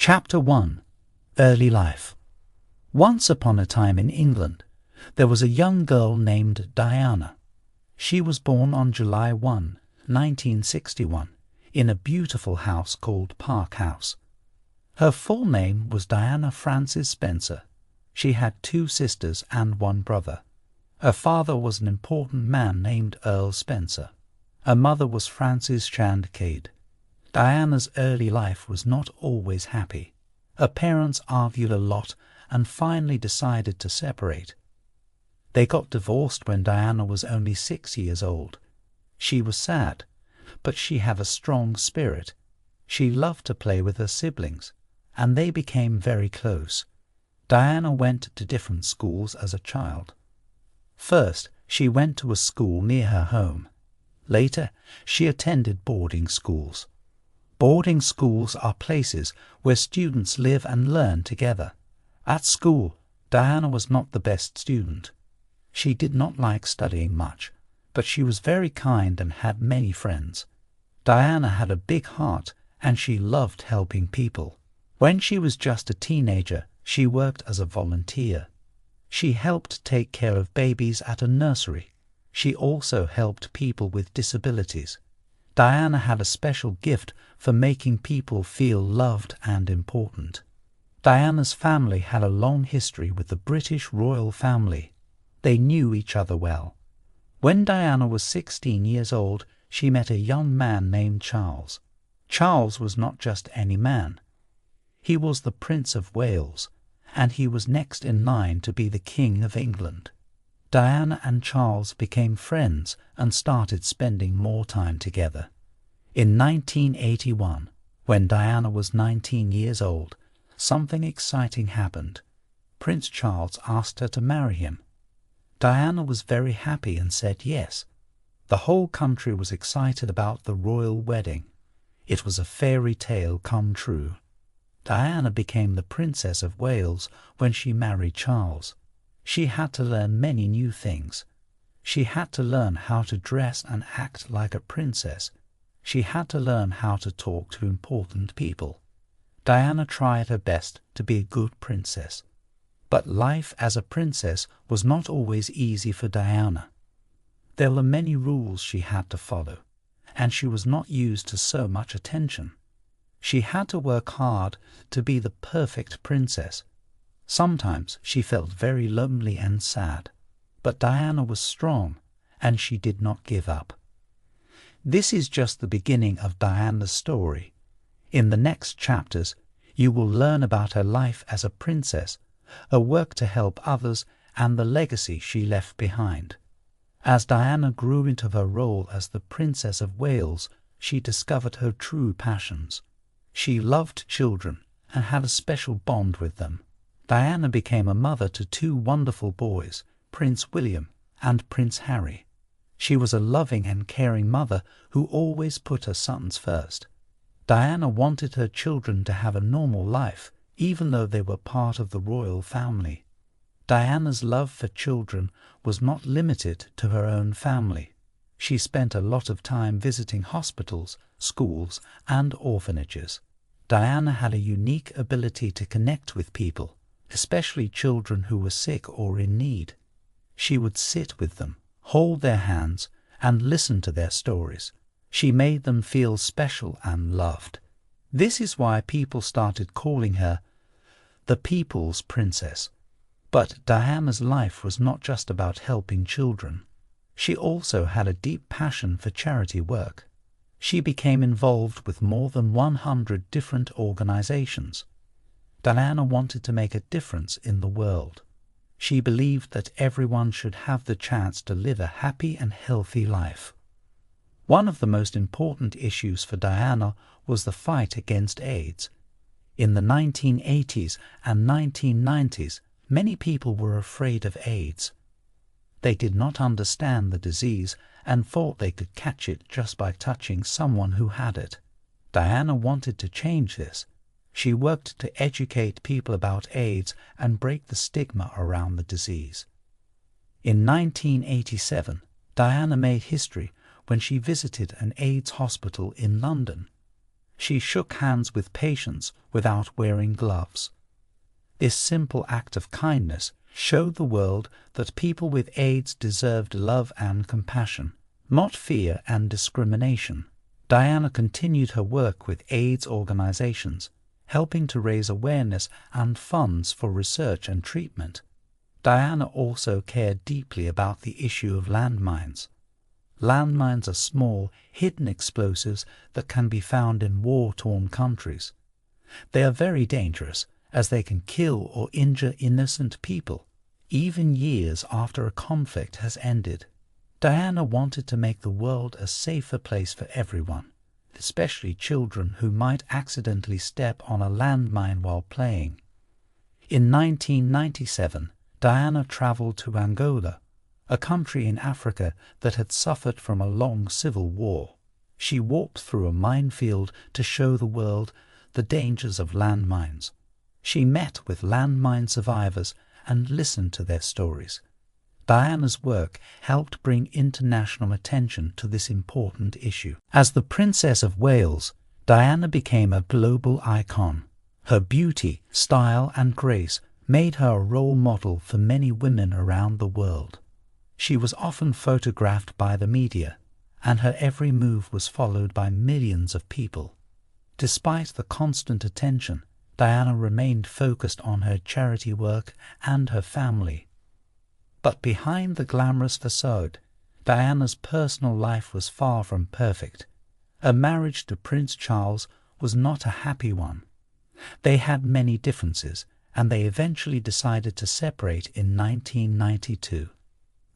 Chapter 1. Early Life. Once upon a time in England, there was a young girl named Diana. She was born on July 1, 1961, in a beautiful house called Park House. Her full name was Diana Frances Spencer. She had 2 sisters and 1 brother. Her father was an important man named Earl Spencer. Her mother was Frances Shand Cade. Diana's early life was not always happy. Her parents argued a lot and finally decided to separate. They got divorced when Diana was only 6 years old. She was sad, but she had a strong spirit. She loved to play with her siblings, and they became very close. Diana went to different schools as a child. First, she went to a school near her home. Later, she attended boarding schools. Boarding schools are places where students live and learn together. At school, Diana was not the best student. She did not like studying much, but she was very kind and had many friends. Diana had a big heart and she loved helping people. When she was just a teenager, she worked as a volunteer. She helped take care of babies at a nursery. She also helped people with disabilities. Diana had a special gift for making people feel loved and important. Diana's family had a long history with the British royal family. They knew each other well. When Diana was 16 years old, she met a young man named Charles. Charles was not just any man. He was the Prince of Wales, and he was next in line to be the King of England. Diana and Charles became friends and started spending more time together. In 1981, when Diana was 19 years old, something exciting happened. Prince Charles asked her to marry him. Diana was very happy and said yes. The whole country was excited about the royal wedding. It was a fairy tale come true. Diana became the Princess of Wales when she married Charles. She had to learn many new things. She had to learn how to dress and act like a princess. She had to learn how to talk to important people. Diana tried her best to be a good princess. But life as a princess was not always easy for Diana. There were many rules she had to follow, and she was not used to so much attention. She had to work hard to be the perfect princess. Sometimes she felt very lonely and sad, but Diana was strong, and she did not give up. This is just the beginning of Diana's story. In the next chapters, you will learn about her life as a princess, her work to help others, and the legacy she left behind. As Diana grew into her role as the Princess of Wales, she discovered her true passions. She loved children and had a special bond with them. Diana became a mother to 2 wonderful boys, Prince William and Prince Harry. She was a loving and caring mother who always put her sons first. Diana wanted her children to have a normal life, even though they were part of the royal family. Diana's love for children was not limited to her own family. She spent a lot of time visiting hospitals, schools, and orphanages. Diana had a unique ability to connect with people, especially children who were sick or in need. She would sit with them, hold their hands, and listen to their stories. She made them feel special and loved. This is why people started calling her the People's Princess. But Diana's life was not just about helping children. She also had a deep passion for charity work. She became involved with more than 100 different organizations. Diana wanted to make a difference in the world. She believed that everyone should have the chance to live a happy and healthy life. One of the most important issues for Diana was the fight against AIDS. In the 1980s and 1990s, many people were afraid of AIDS. They did not understand the disease and thought they could catch it just by touching someone who had it. Diana wanted to change this. She worked to educate people about AIDS and break the stigma around the disease. In 1987, Diana made history when she visited an AIDS hospital in London. She shook hands with patients without wearing gloves. This simple act of kindness showed the world that people with AIDS deserved love and compassion, not fear and discrimination. Diana continued her work with AIDS organizations, helping to raise awareness and funds for research and treatment. Diana also cared deeply about the issue of landmines. Landmines are small, hidden explosives that can be found in war-torn countries. They are very dangerous, as they can kill or injure innocent people, even years after a conflict has ended. Diana wanted to make the world a safer place for everyone, especially children who might accidentally step on a landmine while playing. In 1997, Diana traveled to Angola, a country in Africa that had suffered from a long civil war. She walked through a minefield to show the world the dangers of landmines. She met with landmine survivors and listened to their stories. Diana's work helped bring international attention to this important issue. As the Princess of Wales, Diana became a global icon. Her beauty, style, and grace made her a role model for many women around the world. She was often photographed by the media, and her every move was followed by millions of people. Despite the constant attention, Diana remained focused on her charity work and her family. But behind the glamorous facade, Diana's personal life was far from perfect. Her marriage to Prince Charles was not a happy one. They had many differences, and they eventually decided to separate in 1992.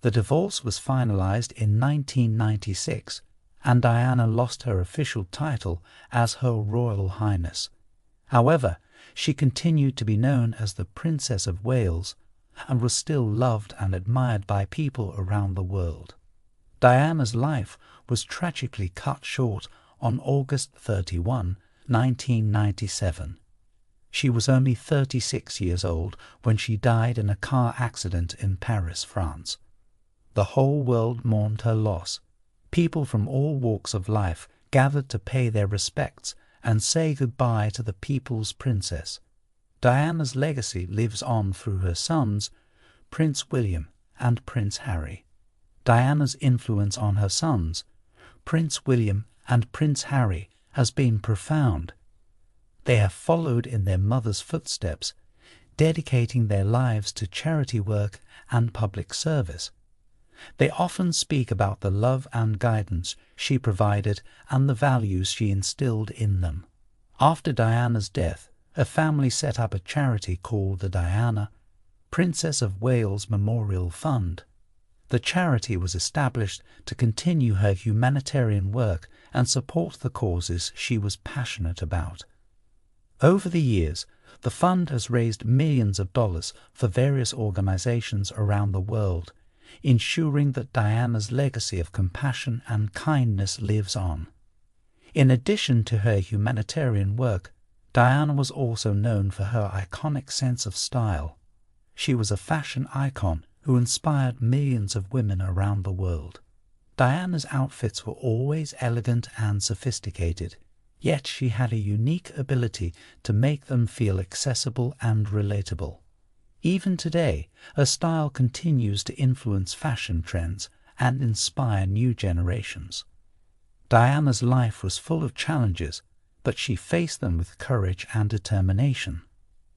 The divorce was finalized in 1996, and Diana lost her official title as Her Royal Highness. However, she continued to be known as the Princess of Wales and was still loved and admired by people around the world. Diana's life was tragically cut short on August 31, 1997. She was only 36 years old when she died in a car accident in Paris, France. The whole world mourned her loss. People from all walks of life gathered to pay their respects and say goodbye to the people's princess. Diana's legacy lives on through her sons, Prince William and Prince Harry. Diana's influence on her sons, Prince William and Prince Harry, has been profound. They have followed in their mother's footsteps, dedicating their lives to charity work and public service. They often speak about the love and guidance she provided and the values she instilled in them. After Diana's death, her family set up a charity called the Diana, Princess of Wales Memorial Fund. The charity was established to continue her humanitarian work and support the causes she was passionate about. Over the years, the fund has raised millions of dollars for various organizations around the world, ensuring that Diana's legacy of compassion and kindness lives on. In addition to her humanitarian work, Diana was also known for her iconic sense of style. She was a fashion icon who inspired millions of women around the world. Diana's outfits were always elegant and sophisticated, yet she had a unique ability to make them feel accessible and relatable. Even today, her style continues to influence fashion trends and inspire new generations. Diana's life was full of challenges, but she faced them with courage and determination.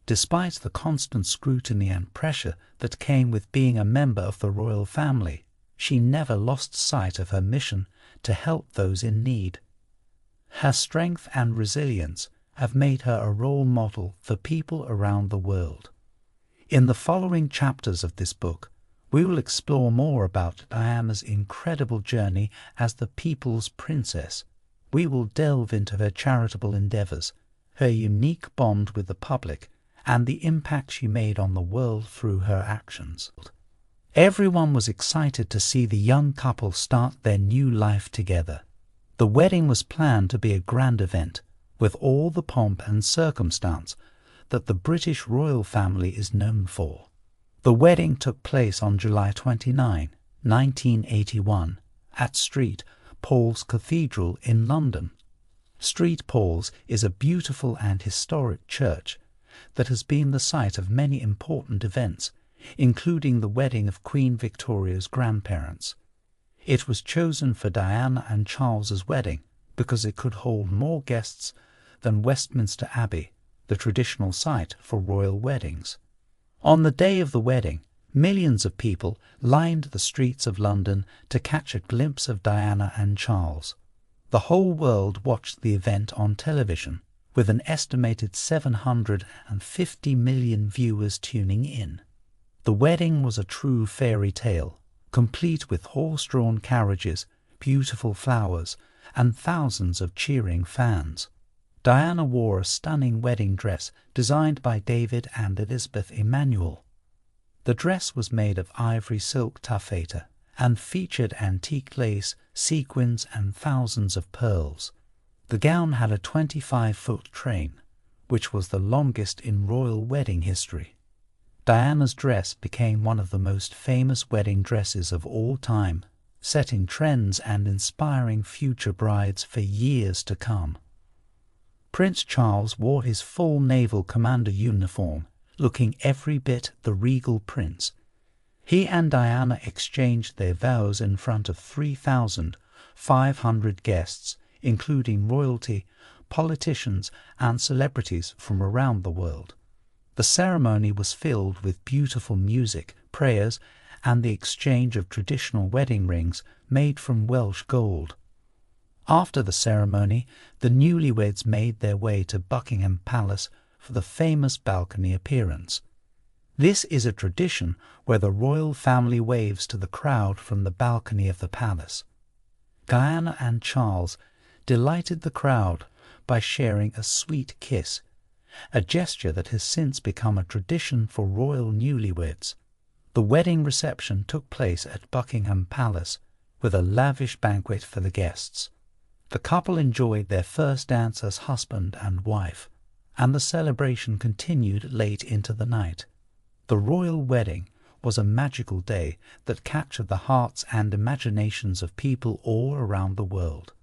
Despite the constant scrutiny and pressure that came with being a member of the royal family, she never lost sight of her mission to help those in need. Her strength and resilience have made her a role model for people around the world. In the following chapters of this book, we will explore more about Diana's incredible journey as the people's princess. We will delve into her charitable endeavors, her unique bond with the public, and the impact she made on the world through her actions. Everyone was excited to see the young couple start their new life together. The wedding was planned to be a grand event, with all the pomp and circumstance that the British royal family is known for. The wedding took place on July 29, 1981, at St. Paul's Cathedral in London. St. Paul's is a beautiful and historic church that has been the site of many important events, including the wedding of Queen Victoria's grandparents. It was chosen for Diana and Charles's wedding because it could hold more guests than Westminster Abbey, the traditional site for royal weddings. On the day of the wedding, millions of people lined the streets of London to catch a glimpse of Diana and Charles. The whole world watched the event on television, with an estimated 750 million viewers tuning in. The wedding was a true fairy tale, complete with horse-drawn carriages, beautiful flowers, and thousands of cheering fans. Diana wore a stunning wedding dress designed by David and Elizabeth Emanuel. The dress was made of ivory silk taffeta and featured antique lace, sequins, and thousands of pearls. The gown had a 25-foot train, which was the longest in royal wedding history. Diana's dress became one of the most famous wedding dresses of all time, setting trends and inspiring future brides for years to come. Prince Charles wore his full naval commander uniform, looking every bit the regal prince. He and Diana exchanged their vows in front of 3,500 guests, including royalty, politicians, and celebrities from around the world. The ceremony was filled with beautiful music, prayers, and the exchange of traditional wedding rings made from Welsh gold. After the ceremony, the newlyweds made their way to Buckingham Palace for the famous balcony appearance. This is a tradition where the royal family waves to the crowd from the balcony of the palace. Diana and Charles delighted the crowd by sharing a sweet kiss, a gesture that has since become a tradition for royal newlyweds. The wedding reception took place at Buckingham Palace with a lavish banquet for the guests. The couple enjoyed their first dance as husband and wife, and the celebration continued late into the night. The royal wedding was a magical day that captured the hearts and imaginations of people all around the world.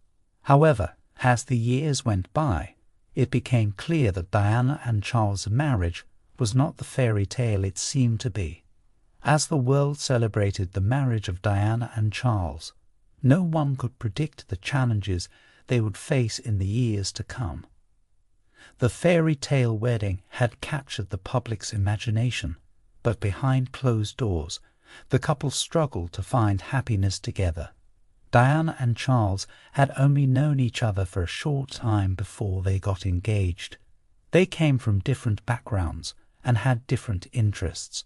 However, as the years went by, it became clear that Diana and Charles' marriage was not the fairy tale it seemed to be. As the world celebrated the marriage of Diana and Charles, no one could predict the challenges they would face in the years to come. The fairy tale wedding had captured the public's imagination, but behind closed doors, the couple struggled to find happiness together. Diana and Charles had only known each other for a short time before they got engaged. They came from different backgrounds and had different interests,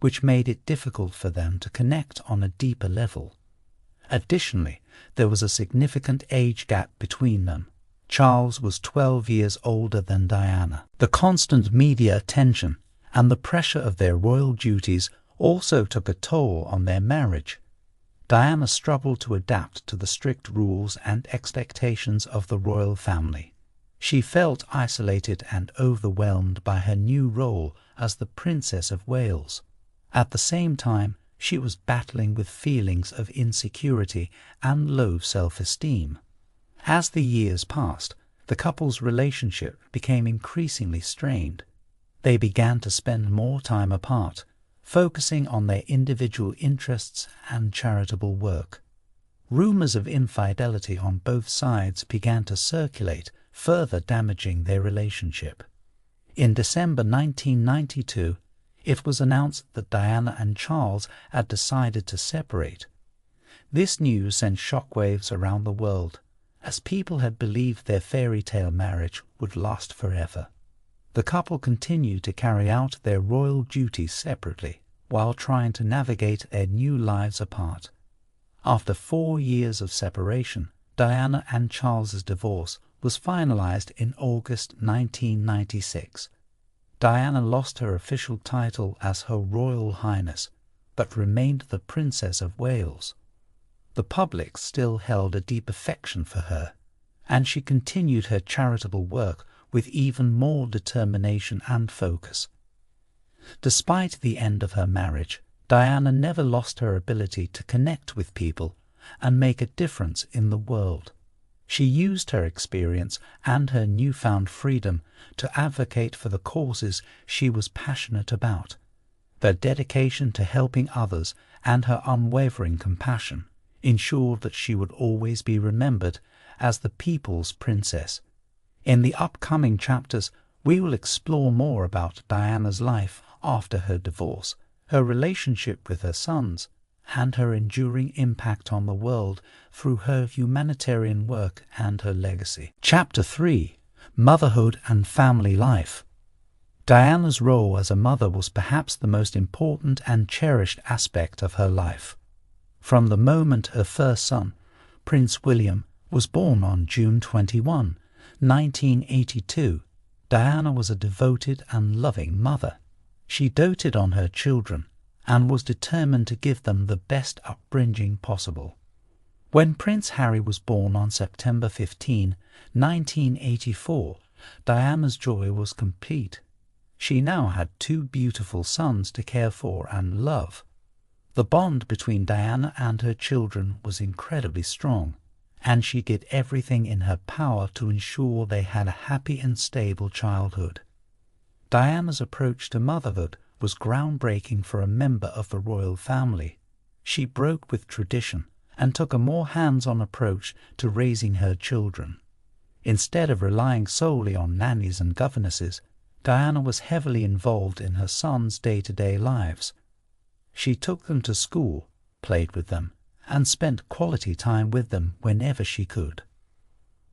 which made it difficult for them to connect on a deeper level. Additionally, there was a significant age gap between them. Charles was 12 years older than Diana. The constant media attention and the pressure of their royal duties also took a toll on their marriage. Diana struggled to adapt to the strict rules and expectations of the royal family. She felt isolated and overwhelmed by her new role as the Princess of Wales. At the same time, she was battling with feelings of insecurity and low self-esteem. As the years passed, the couple's relationship became increasingly strained. They began to spend more time apart, focusing on their individual interests and charitable work. Rumors of infidelity on both sides began to circulate, further damaging their relationship. In December 1992, it was announced that Diana and Charles had decided to separate. This news sent shockwaves around the world, as people had believed their fairy tale marriage would last forever. The couple continued to carry out their royal duties separately, while trying to navigate their new lives apart. After 4 years of separation, Diana and Charles's divorce was finalized in August 1996. Diana lost her official title as Her Royal Highness, but remained the Princess of Wales. The public still held a deep affection for her, and she continued her charitable work with even more determination and focus. Despite the end of her marriage, Diana never lost her ability to connect with people and make a difference in the world. She used her experience and her newfound freedom to advocate for the causes she was passionate about. Her dedication to helping others and her unwavering compassion ensured that she would always be remembered as the people's princess. In the upcoming chapters, we will explore more about Diana's life after her divorce, her relationship with her sons, and her enduring impact on the world through her humanitarian work and her legacy. Chapter 3: Motherhood and Family Life. Diana's role as a mother was perhaps the most important and cherished aspect of her life. From the moment her first son, Prince William, was born on June 21, 1982, Diana was a devoted and loving mother. She doted on her children and was determined to give them the best upbringing possible. When Prince Harry was born on September 15, 1984, Diana's joy was complete. She now had 2 beautiful sons to care for and love. The bond between Diana and her children was incredibly strong, and she did everything in her power to ensure they had a happy and stable childhood. Diana's approach to motherhood was groundbreaking for a member of the royal family. She broke with tradition and took a more hands-on approach to raising her children. Instead of relying solely on nannies and governesses, Diana was heavily involved in her sons' day-to-day lives. She took them to school, played with them, and spent quality time with them whenever she could.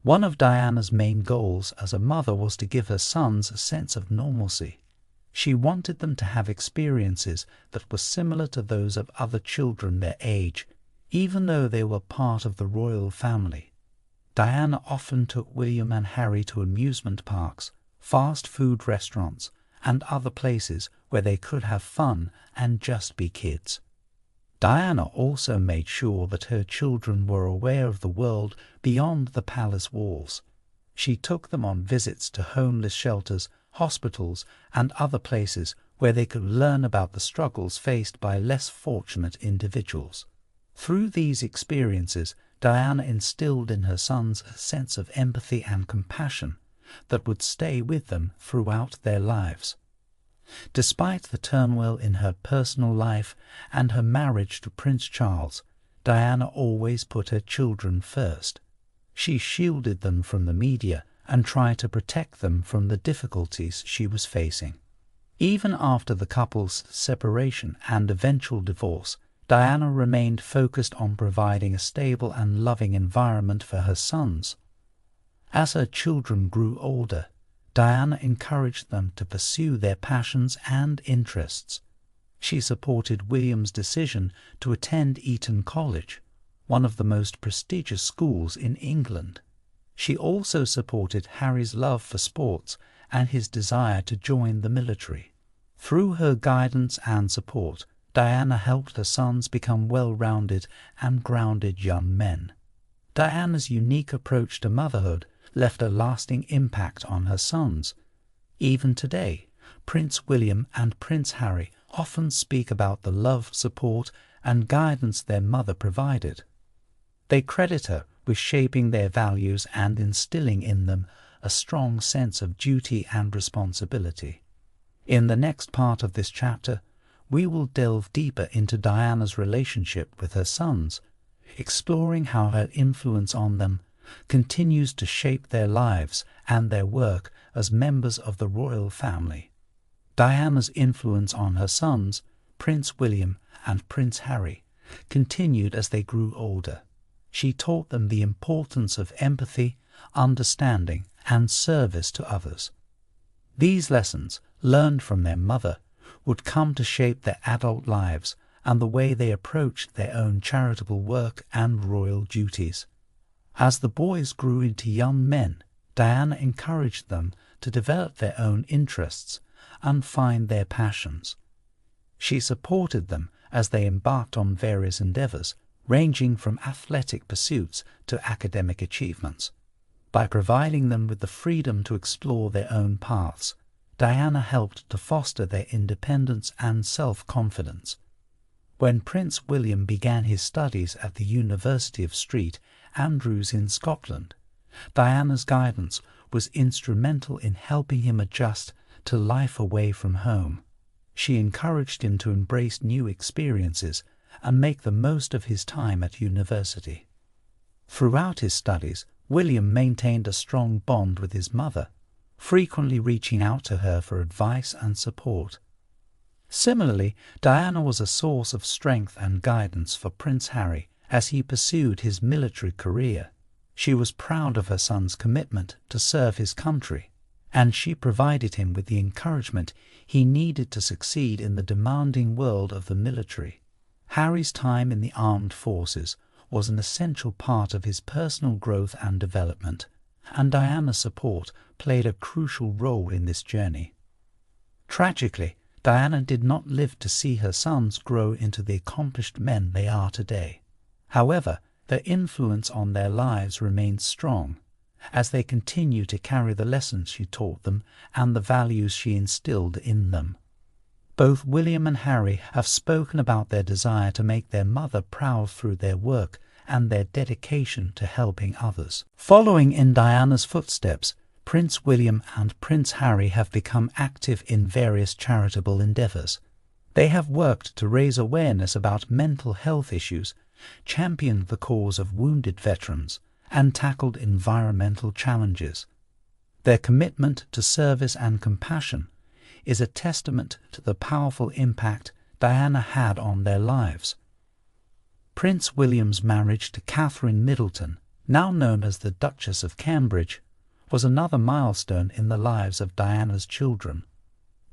One of Diana's main goals as a mother was to give her sons a sense of normalcy. She wanted them to have experiences that were similar to those of other children their age, even though they were part of the royal family. Diana often took William and Harry to amusement parks, fast food restaurants, and other places where they could have fun and just be kids. Diana also made sure that her children were aware of the world beyond the palace walls. She took them on visits to homeless shelters, hospitals, and other places where they could learn about the struggles faced by less fortunate individuals. Through these experiences, Diana instilled in her sons a sense of empathy and compassion that would stay with them throughout their lives. Despite the turmoil in her personal life and her marriage to Prince Charles, Diana always put her children first. She shielded them from the media and tried to protect them from the difficulties she was facing. Even after the couple's separation and eventual divorce, Diana remained focused on providing a stable and loving environment for her sons. As her children grew older, Diana encouraged them to pursue their passions and interests. She supported William's decision to attend Eton College, one of the most prestigious schools in England. She also supported Harry's love for sports and his desire to join the military. Through her guidance and support, Diana helped her sons become well-rounded and grounded young men. Diana's unique approach to motherhood left a lasting impact on her sons. Even today, Prince William and Prince Harry often speak about the love, support, and guidance their mother provided. They credit her with shaping their values and instilling in them a strong sense of duty and responsibility. In the next part of this chapter, we will delve deeper into Diana's relationship with her sons, exploring how her influence on them continues to shape their lives and their work as members of the royal family. Diana's influence on her sons, Prince William and Prince Harry, continued as they grew older. She taught them the importance of empathy, understanding, and service to others. These lessons, learned from their mother, would come to shape their adult lives and the way they approached their own charitable work and royal duties. As the boys grew into young men, Diana encouraged them to develop their own interests and find their passions. She supported them as they embarked on various endeavors, ranging from athletic pursuits to academic achievements. By providing them with the freedom to explore their own paths, Diana helped to foster their independence and self-confidence. When Prince William began his studies at the University of St Andrews in Scotland, Diana's guidance was instrumental in helping him adjust to life away from home. She encouraged him to embrace new experiences and make the most of his time at university. Throughout his studies, William maintained a strong bond with his mother, frequently reaching out to her for advice and support. Similarly, Diana was a source of strength and guidance for Prince Harry as he pursued his military career. She was proud of her son's commitment to serve his country, and she provided him with the encouragement he needed to succeed in the demanding world of the military. Harry's time in the armed forces was an essential part of his personal growth and development, and Diana's support played a crucial role in this journey. Tragically, Diana did not live to see her sons grow into the accomplished men they are today. However, their influence on their lives remains strong, as they continue to carry the lessons she taught them and the values she instilled in them. Both William and Harry have spoken about their desire to make their mother proud through their work and their dedication to helping others. Following in Diana's footsteps, Prince William and Prince Harry have become active in various charitable endeavours. They have worked to raise awareness about mental health issues, championed the cause of wounded veterans, and tackled environmental challenges. Their commitment to service and compassion is a testament to the powerful impact Diana had on their lives. Prince William's marriage to Catherine Middleton, now known as the Duchess of Cambridge, was another milestone in the lives of Diana's children.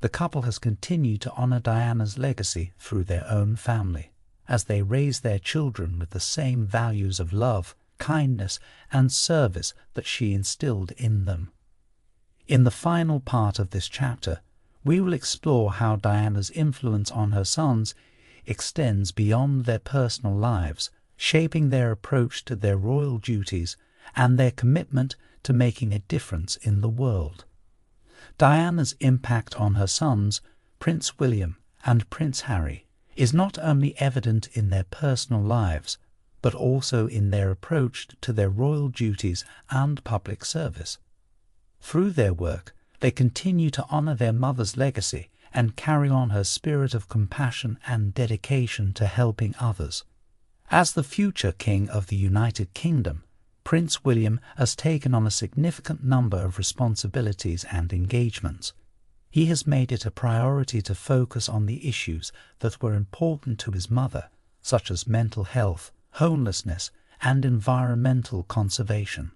The couple has continued to honour Diana's legacy through their own family, as they raise their children with the same values of love, kindness, and service that she instilled in them. In the final part of this chapter, we will explore how Diana's influence on her sons extends beyond their personal lives, shaping their approach to their royal duties and their commitment to making a difference in the world. Diana's impact on her sons, Prince William and Prince Harry, is not only evident in their personal lives, but also in their approach to their royal duties and public service. Through their work, they continue to honour their mother's legacy and carry on her spirit of compassion and dedication to helping others. As the future King of the United Kingdom, Prince William has taken on a significant number of responsibilities and engagements. He has made it a priority to focus on the issues that were important to his mother, such as mental health, homelessness, and environmental conservation.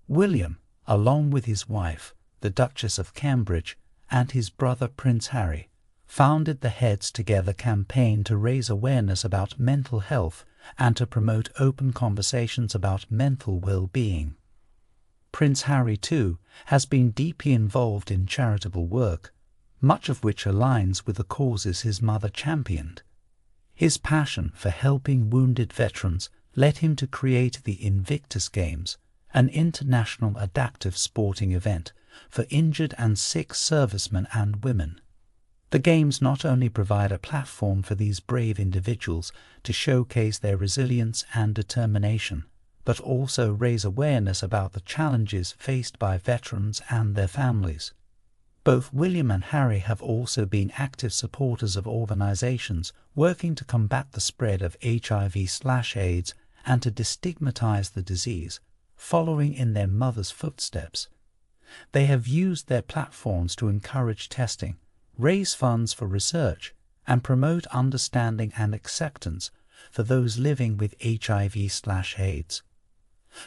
William, along with his wife, the Duchess of Cambridge, and his brother Prince Harry, founded the Heads Together campaign to raise awareness about mental health and to promote open conversations about mental well-being. Prince Harry, too, has been deeply involved in charitable work, much of which aligns with the causes his mother championed. His passion for helping wounded veterans led him to create the Invictus Games, an international adaptive sporting event for injured and sick servicemen and women. The Games not only provide a platform for these brave individuals to showcase their resilience and determination, but also raise awareness about the challenges faced by veterans and their families. Both William and Harry have also been active supporters of organizations working to combat the spread of HIV/AIDS and to destigmatize the disease, following in their mother's footsteps. They have used their platforms to encourage testing, raise funds for research, and promote understanding and acceptance for those living with HIV/AIDS.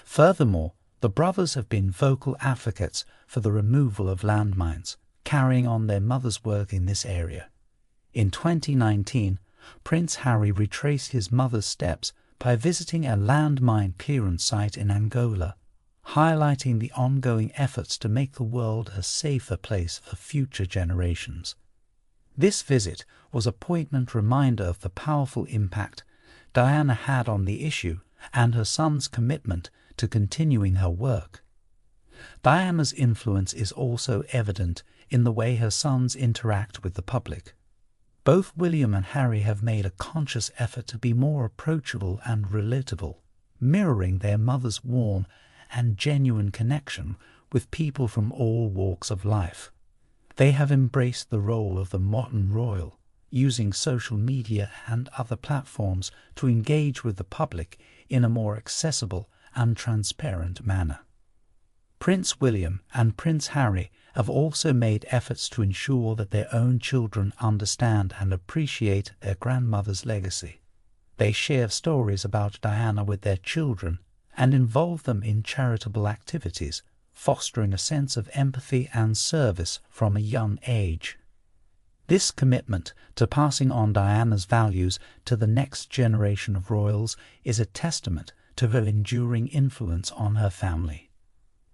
Furthermore, the brothers have been vocal advocates for the removal of landmines, carrying on their mother's work in this area. In 2019, Prince Harry retraced his mother's steps by visiting a landmine clearance site in Angola, highlighting the ongoing efforts to make the world a safer place for future generations. This visit was a poignant reminder of the powerful impact Diana had on the issue and her son's commitment to continuing her work. Diana's influence is also evident in the way her sons interact with the public. Both William and Harry have made a conscious effort to be more approachable and relatable, mirroring their mother's warm and genuine connection with people from all walks of life. They have embraced the role of the modern royal, using social media and other platforms to engage with the public in a more accessible and transparent manner. Prince William and Prince Harry have also made efforts to ensure that their own children understand and appreciate their grandmother's legacy. They share stories about Diana with their children and involve them in charitable activities, fostering a sense of empathy and service from a young age. This commitment to passing on Diana's values to the next generation of royals is a testament to her enduring influence on her family.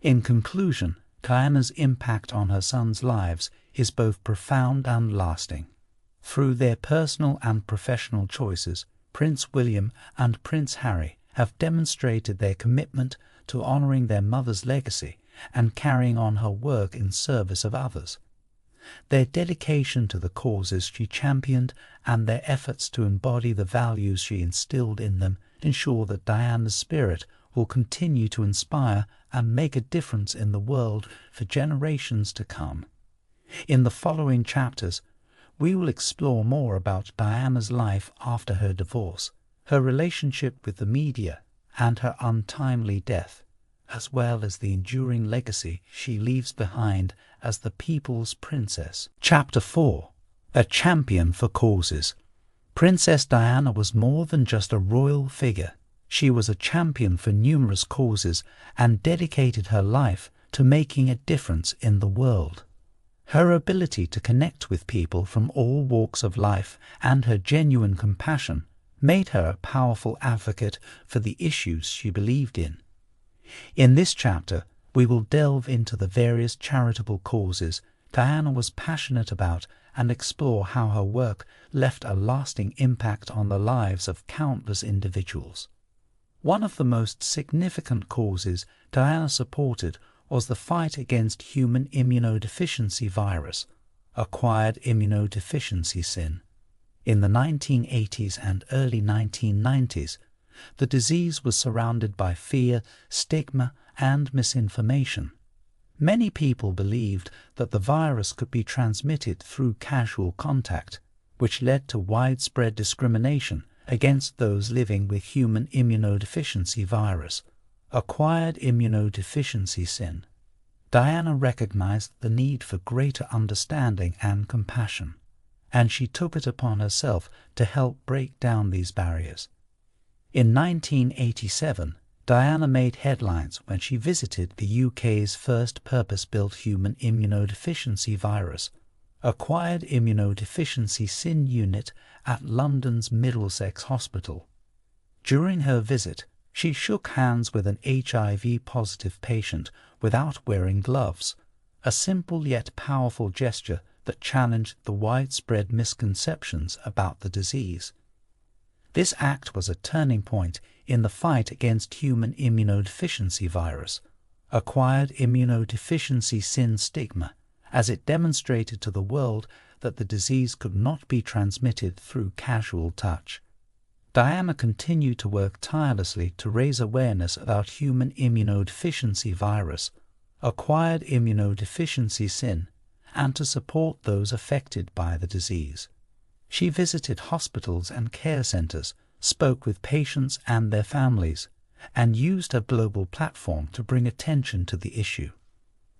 In conclusion, Diana's impact on her sons' lives is both profound and lasting. Through their personal and professional choices, Prince William and Prince Harry have demonstrated their commitment to honoring their mother's legacy and carrying on her work in service of others. Their dedication to the causes she championed and their efforts to embody the values she instilled in them ensure that Diana's spirit will continue to inspire and make a difference in the world for generations to come. In the following chapters, we will explore more about Diana's life after her divorce, her relationship with the media, and her untimely death, as well as the enduring legacy she leaves behind as the people's princess. Chapter 4. A champion for causes. Princess Diana was more than just a royal figure. She was a champion for numerous causes and dedicated her life to making a difference in the world. Her ability to connect with people from all walks of life and her genuine compassion made her a powerful advocate for the issues she believed in. In this chapter, we will delve into the various charitable causes Diana was passionate about and explore how her work left a lasting impact on the lives of countless individuals. One of the most significant causes Diana supported was the fight against human immunodeficiency virus, acquired immunodeficiency sin. In the 1980s and early 1990s, the disease was surrounded by fear, stigma, and misinformation. Many people believed that the virus could be transmitted through casual contact, which led to widespread discrimination against those living with human immunodeficiency virus, acquired immunodeficiency sin. Diana recognized the need for greater understanding and compassion, and she took it upon herself to help break down these barriers. In 1987, Diana made headlines when she visited the UK's first purpose-built human immunodeficiency virus, acquired immunodeficiency sin unit at London's Middlesex Hospital. During her visit, she shook hands with an HIV-positive patient without wearing gloves, a simple yet powerful gesture that challenged the widespread misconceptions about the disease. This act was a turning point in the fight against human immunodeficiency virus, acquired immunodeficiency sin stigma, as it demonstrated to the world that the disease could not be transmitted through casual touch. Diana continued to work tirelessly to raise awareness about human immunodeficiency virus, acquired immunodeficiency sin, and to support those affected by the disease. She visited hospitals and care centers, spoke with patients and their families, and used her global platform to bring attention to the issue.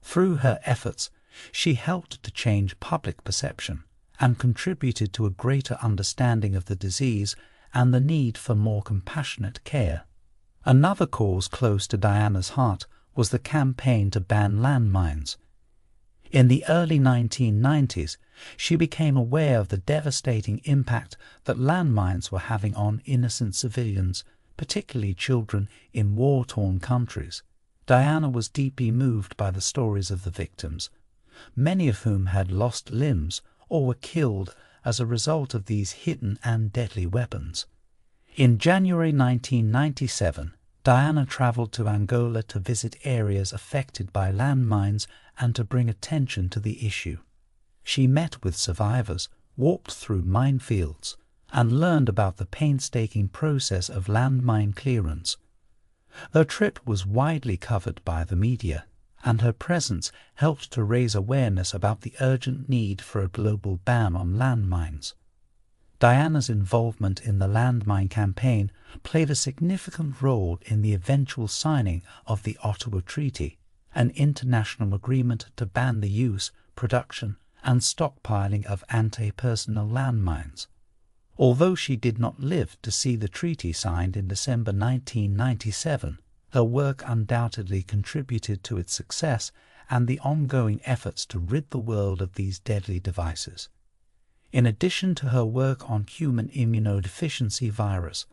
Through her efforts, she helped to change public perception and contributed to a greater understanding of the disease and the need for more compassionate care. Another cause close to Diana's heart was the campaign to ban landmines. In the early 1990s, she became aware of the devastating impact that landmines were having on innocent civilians, particularly children in war-torn countries. Diana was deeply moved by the stories of the victims, many of whom had lost limbs or were killed as a result of these hidden and deadly weapons. In January 1997, Diana traveled to Angola to visit areas affected by landmines and to bring attention to the issue. She met with survivors, walked through minefields, and learned about the painstaking process of landmine clearance. Her trip was widely covered by the media, and her presence helped to raise awareness about the urgent need for a global ban on landmines. Diana's involvement in the landmine campaign played a significant role in the eventual signing of the Ottawa Treaty, an international agreement to ban the use, production, and stockpiling of anti-personnel landmines. Although she did not live to see the treaty signed in December 1997, her work undoubtedly contributed to its success and the ongoing efforts to rid the world of these deadly devices. In addition to her work on human immunodeficiency virus,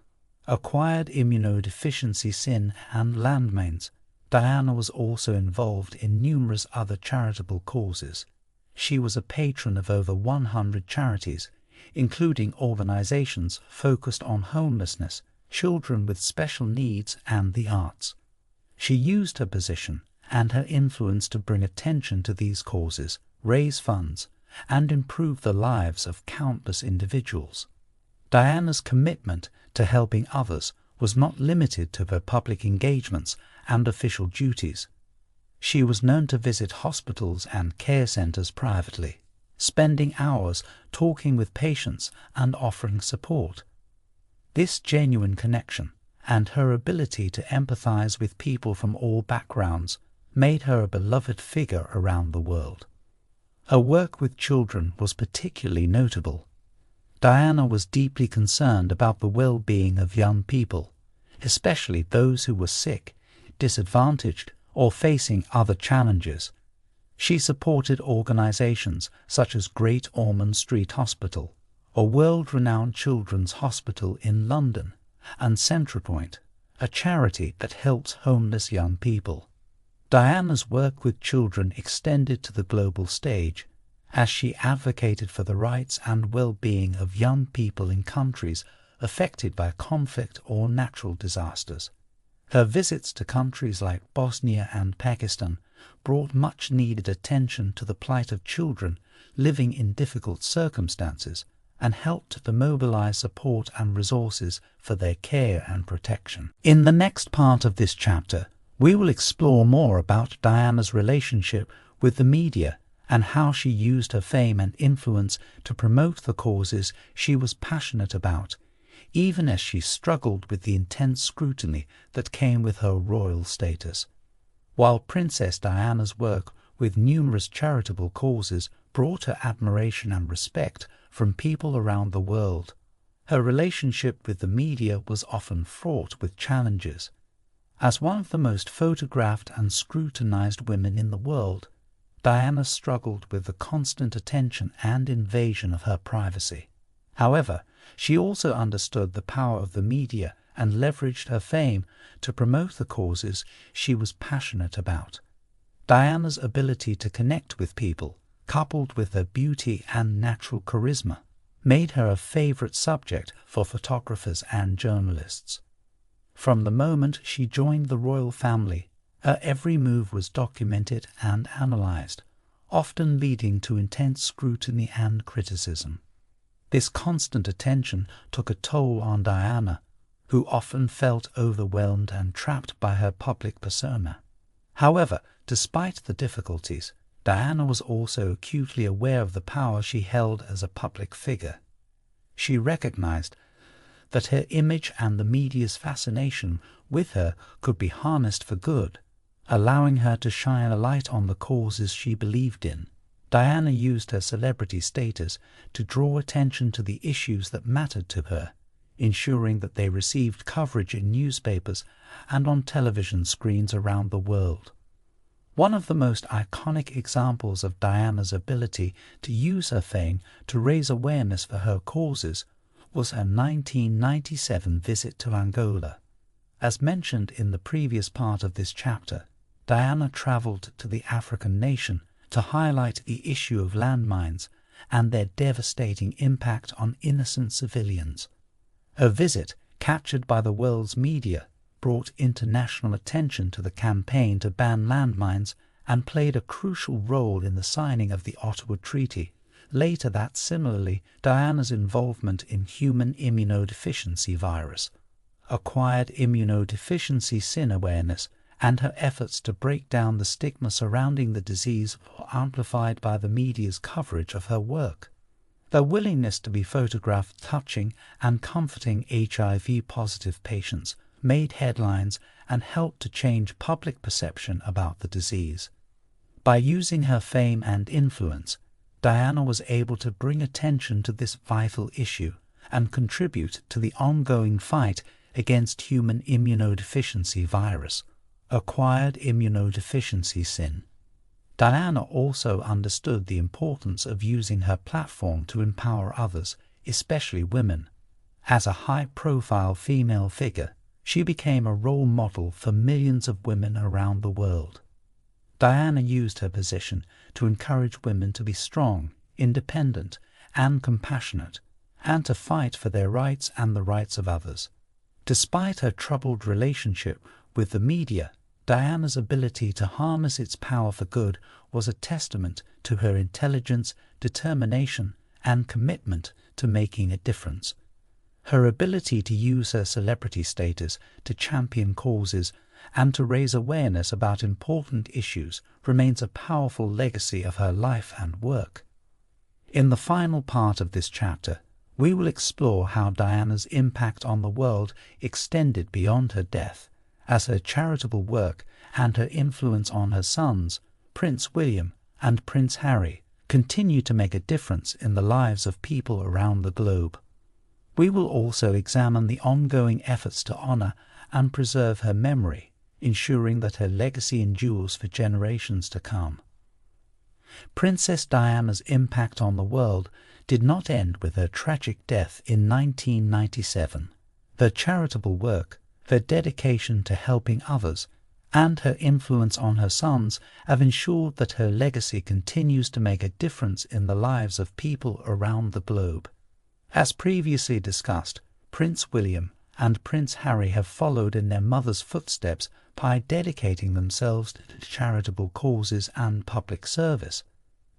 acquired immunodeficiency sin, and landmines, Diana was also involved in numerous other charitable causes. She was a patron of over 100 charities, including organizations focused on homelessness, children with special needs, and the arts. She used her position and her influence to bring attention to these causes, raise funds, and improve the lives of countless individuals. Diana's commitment to helping others was not limited to her public engagements and official duties. She was known to visit hospitals and care centers privately, spending hours talking with patients and offering support. This genuine connection and her ability to empathize with people from all backgrounds made her a beloved figure around the world. Her work with children was particularly notable. Diana was deeply concerned about the well-being of young people, especially those who were sick, disadvantaged, or facing other challenges. She supported organizations such as Great Ormond Street Hospital, a world-renowned children's hospital in London, and Centrepoint, a charity that helps homeless young people. Diana's work with children extended to the global stage, as she advocated for the rights and well-being of young people in countries affected by conflict or natural disasters. Her visits to countries like Bosnia and Pakistan brought much-needed attention to the plight of children living in difficult circumstances and helped to mobilize support and resources for their care and protection. In the next part of this chapter, we will explore more about Diana's relationship with the media and how she used her fame and influence to promote the causes she was passionate about, even as she struggled with the intense scrutiny that came with her royal status. While Princess Diana's work with numerous charitable causes brought her admiration and respect from people around the world, her relationship with the media was often fraught with challenges. As one of the most photographed and scrutinized women in the world, Diana struggled with the constant attention and invasion of her privacy. However, she also understood the power of the media and leveraged her fame to promote the causes she was passionate about. Diana's ability to connect with people, coupled with her beauty and natural charisma, made her a favorite subject for photographers and journalists. From the moment she joined the royal family, her every move was documented and analyzed, often leading to intense scrutiny and criticism. This constant attention took a toll on Diana, who often felt overwhelmed and trapped by her public persona. However, despite the difficulties, Diana was also acutely aware of the power she held as a public figure. She recognized that her image and the media's fascination with her could be harnessed for good, allowing her to shine a light on the causes she believed in. Diana used her celebrity status to draw attention to the issues that mattered to her, ensuring that they received coverage in newspapers and on television screens around the world. One of the most iconic examples of Diana's ability to use her fame to raise awareness for her causes was her 1997 visit to Angola. As mentioned in the previous part of this chapter, Diana traveled to the African nation to highlight the issue of landmines and their devastating impact on innocent civilians. Her visit, captured by the world's media, brought international attention to the campaign to ban landmines and played a crucial role in the signing of the Ottawa Treaty. Later similarly, Diana's involvement in human immunodeficiency virus, acquired immunodeficiency sin awareness, and her efforts to break down the stigma surrounding the disease were amplified by the media's coverage of her work. Their willingness to be photographed touching and comforting HIV-positive patients made headlines and helped to change public perception about the disease. By using her fame and influence, Diana was able to bring attention to this vital issue and contribute to the ongoing fight against human immunodeficiency virus, acquired immunodeficiency sin. Diana also understood the importance of using her platform to empower others, especially women. As a high-profile female figure, she became a role model for millions of women around the world. Diana used her position to encourage women to be strong, independent, and compassionate, and to fight for their rights and the rights of others. Despite her troubled relationship with the media, Diana's ability to harness its power for good was a testament to her intelligence, determination, and commitment to making a difference. Her ability to use her celebrity status to champion causes and to raise awareness about important issues remains a powerful legacy of her life and work. In the final part of this chapter, we will explore how Diana's impact on the world extended beyond her death, as her charitable work and her influence on her sons, Prince William and Prince Harry, continue to make a difference in the lives of people around the globe. We will also examine the ongoing efforts to honor and preserve her memory, ensuring that her legacy endures for generations to come. Princess Diana's impact on the world did not end with her tragic death in 1997. Her charitable work, her dedication to helping others, and her influence on her sons have ensured that her legacy continues to make a difference in the lives of people around the globe. As previously discussed, Prince William and Prince Harry have followed in their mother's footsteps by dedicating themselves to charitable causes and public service.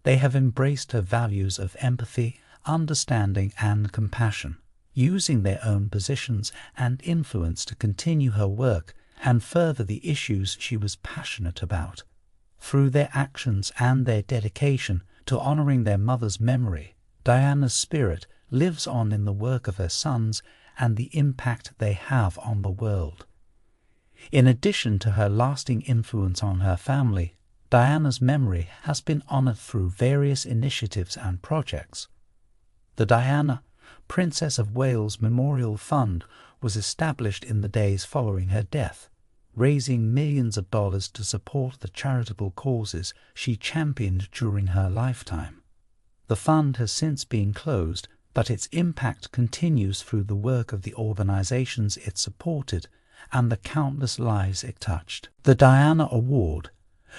They have embraced her values of empathy, understanding, and compassion, using their own positions and influence to continue her work and further the issues she was passionate about. Through their actions and their dedication to honoring their mother's memory, Diana's spirit lives on in the work of her sons and the impact they have on the world. In addition to her lasting influence on her family, Diana's memory has been honored through various initiatives and projects. The Diana, Princess of Wales Memorial Fund was established in the days following her death, raising millions of dollars to support the charitable causes she championed during her lifetime. The fund has since been closed, but its impact continues through the work of the organizations it supported and the countless lives it touched. The Diana Award,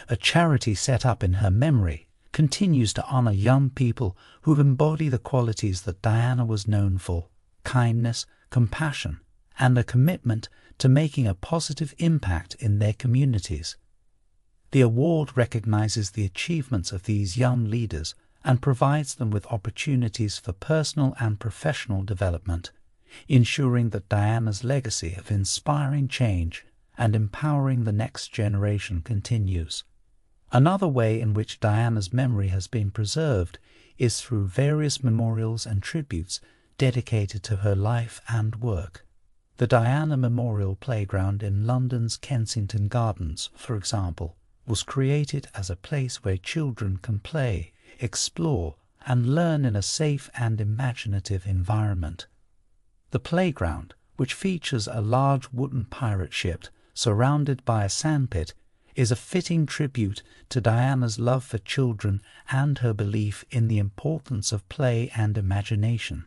a charity set up in her memory, continues to honor young people who embody the qualities that Diana was known for: kindness, compassion, and a commitment to making a positive impact in their communities. The award recognizes the achievements of these young leaders and provides them with opportunities for personal and professional development, ensuring that Diana's legacy of inspiring change and empowering the next generation continues. Another way in which Diana's memory has been preserved is through various memorials and tributes dedicated to her life and work. The Diana Memorial Playground in London's Kensington Gardens, for example, was created as a place where children can play, explore, and learn in a safe and imaginative environment. The playground, which features a large wooden pirate ship surrounded by a sandpit, is a fitting tribute to Diana's love for children and her belief in the importance of play and imagination.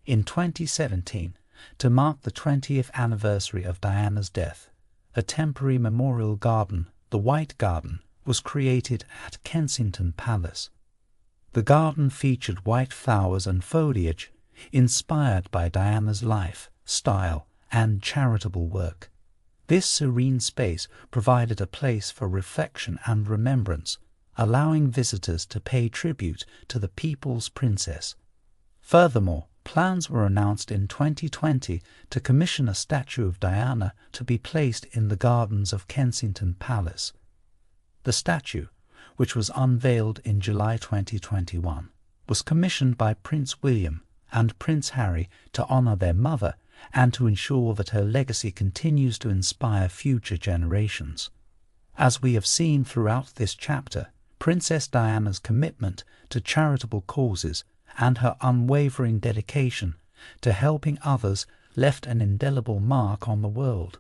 In 2017, to mark the 20th anniversary of Diana's death, a temporary memorial garden, the White Garden, was created at Kensington Palace. The garden featured white flowers and foliage inspired by Diana's life, style, and charitable work. This serene space provided a place for reflection and remembrance, allowing visitors to pay tribute to the people's princess. Furthermore, plans were announced in 2020 to commission a statue of Diana to be placed in the gardens of Kensington Palace. The statue, which was unveiled in July 2021, was commissioned by Prince William and Prince Harry to honour their mother and to ensure that her legacy continues to inspire future generations. As we have seen throughout this chapter, Princess Diana's commitment to charitable causes and her unwavering dedication to helping others left an indelible mark on the world.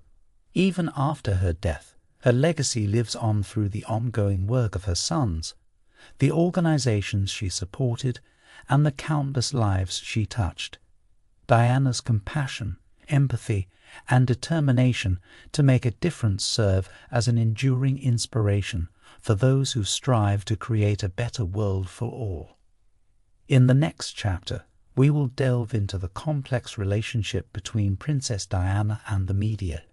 Even after her death, her legacy lives on through the ongoing work of her sons, the organizations she supported, and the countless lives she touched. Diana's compassion, empathy, and determination to make a difference serve as an enduring inspiration for those who strive to create a better world for all. In the next chapter, we will delve into the complex relationship between Princess Diana and the media,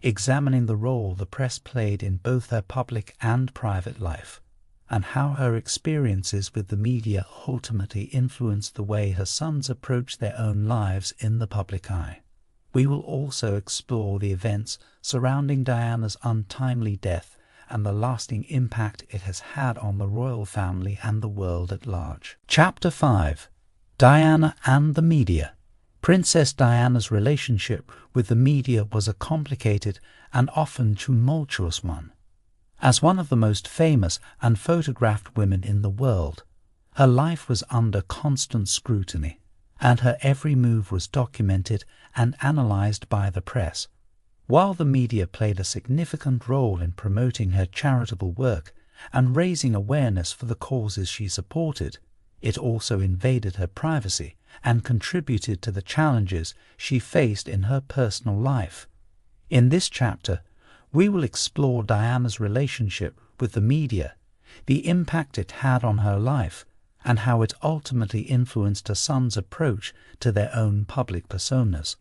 examining the role the press played in both her public and private life, and how her experiences with the media ultimately influenced the way her sons approached their own lives in the public eye. We will also explore the events surrounding Diana's untimely death and the lasting impact it has had on the royal family and the world at large. Chapter 5. Diana and the Media. Princess Diana's relationship with the media was a complicated and often tumultuous one. As one of the most famous and photographed women in the world, her life was under constant scrutiny, and her every move was documented and analyzed by the press. While the media played a significant role in promoting her charitable work and raising awareness for the causes she supported, it also invaded her privacy and contributed to the challenges she faced in her personal life. In this chapter, we will explore Diana's relationship with the media, the impact it had on her life, and how it ultimately influenced her sons' approach to their own public personas.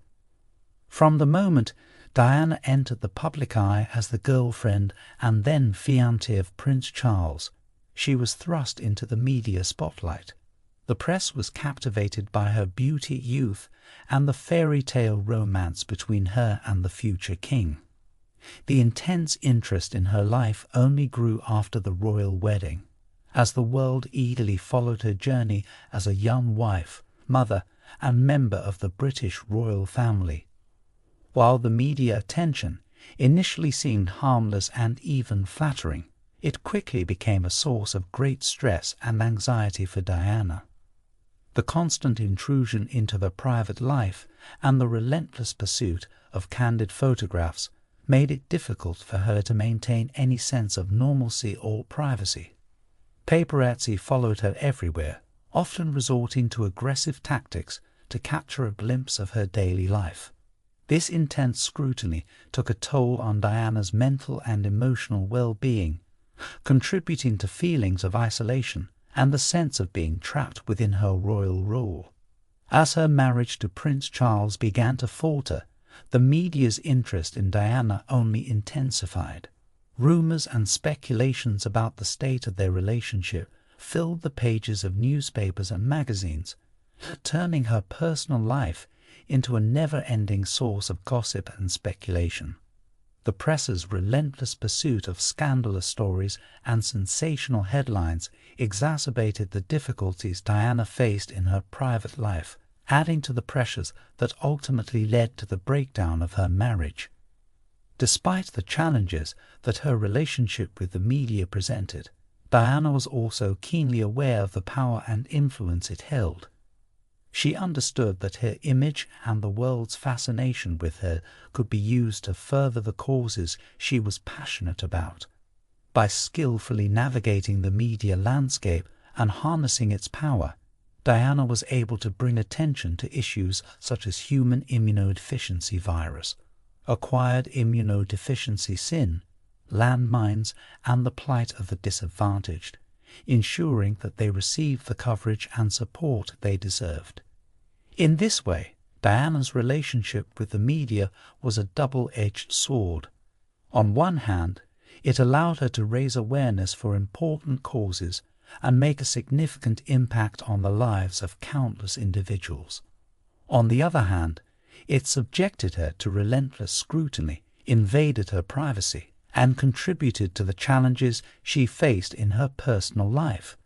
From the moment Diana entered the public eye as the girlfriend and then fiancée of Prince Charles, she was thrust into the media spotlight. The press was captivated by her beauty, youth, and the fairy tale romance between her and the future king. The intense interest in her life only grew after the royal wedding, as the world eagerly followed her journey as a young wife, mother, and member of the British royal family. While the media attention initially seemed harmless and even flattering, it quickly became a source of great stress and anxiety for Diana. The constant intrusion into her private life and the relentless pursuit of candid photographs made it difficult for her to maintain any sense of normalcy or privacy. Paparazzi followed her everywhere, often resorting to aggressive tactics to capture a glimpse of her daily life. This intense scrutiny took a toll on Diana's mental and emotional well-being, contributing to feelings of isolation and the sense of being trapped within her royal role. As her marriage to Prince Charles began to falter, the media's interest in Diana only intensified. Rumors and speculations about the state of their relationship filled the pages of newspapers and magazines, turning her personal life into a never-ending source of gossip and speculation. The press's relentless pursuit of scandalous stories and sensational headlines exacerbated the difficulties Diana faced in her private life, adding to the pressures that ultimately led to the breakdown of her marriage. Despite the challenges that her relationship with the media presented, Diana was also keenly aware of the power and influence it held. She understood that her image and the world's fascination with her could be used to further the causes she was passionate about. By skillfully navigating the media landscape and harnessing its power, Diana was able to bring attention to issues such as human immunodeficiency virus, acquired immunodeficiency sin, landmines, and the plight of the disadvantaged, ensuring that they received the coverage and support they deserved. In this way, Diana's relationship with the media was a double-edged sword. On one hand, it allowed her to raise awareness for important causes and make a significant impact on the lives of countless individuals. On the other hand, it subjected her to relentless scrutiny, invaded her privacy, and contributed to the challenges she faced in her personal life.